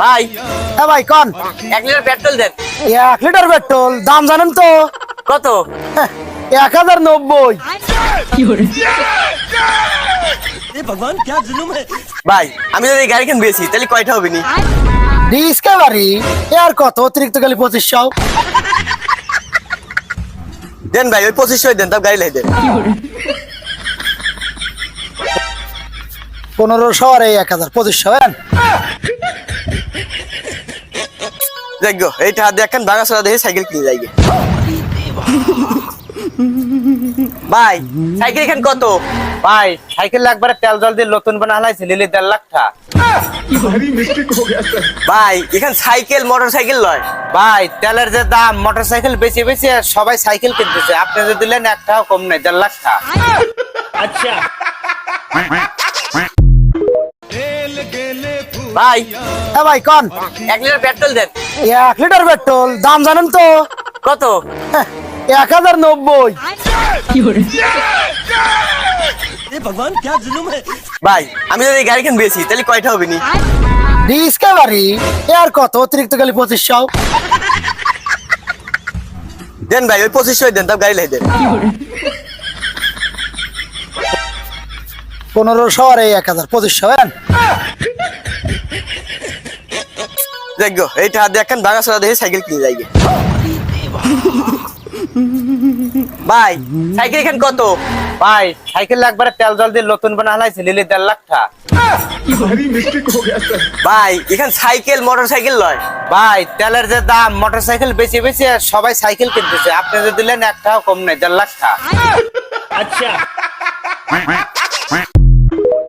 ভাই হ্যাঁ ভাই কোন 1 লিটার পেট্রোল দেন। 1 লিটার পেট্রোল দাম জানেন তো? কত? 1090। ভাই আমি যদি এই গাড়ি কেন বেশি তাহলে কয়টা হবে নি? ডিসকাভারি আর কত অতিরিক্ত গেলে 2500। দেন ভাই ওই 2500 দেন, তাও গাড়ি লাই দেন। 1500 আর 1000 2500 দেখো এইটা হাত দেখেন ভাঙা চড়া দেখে সাইকেল কিনে যাই। ভাই সাইকেল এখান কত? ভাই সাইকেল একবারে তেল জল দিয়ে নতুন বানা হালাইছে লিলি 1.5 লাখ টাকা। ভাই এখান সাইকেল মোটর সাইকেল লয়। ভাই তেলের যে দাম মোটরসাইকেল বেশি বেশি সবাই সাইকেল কিনতেছে, আপনি যে দিলেন 1 টাকা কম নাই 1.5 লাখ টাকা। ভাই হ্যাঁ ভাই কোন 1 লিটার পেট্রোল দেন। 1 লিটার পেট্রোল দাম জানেন তো? কত? 1090। ভাই আমি যদি এই গাড়ি কেন বেশি তাহলে কয়টা হবে নি? ডিসকাভারি আর কত অতিরিক্ত গেলে 2500। দেন ভাই ওই 2500 দেন, তাও গাড়ি লাই দেন। 1500 আর 1000 2500 দেখো এইটা হাত দেখেন ভাঙা চড়া দেখে সাইকেল কিনে যাই। ভাই সাইকেল এখান কত? ভাই সাইকেল একবারে তেল জল দিয়ে নতুন বানা হালাইছে লিলি 1.5 লাখ টাকা। ভাই এখান সাইকেল মোটর সাইকেল লয়। ভাই তেলের যে দাম মোটরসাইকেল বেশি বেশি সবাই সাইকেল কিনতেছে, আপনি যে দিলেন 1 টাকা কম নাই 1.5 লাখ টাকা।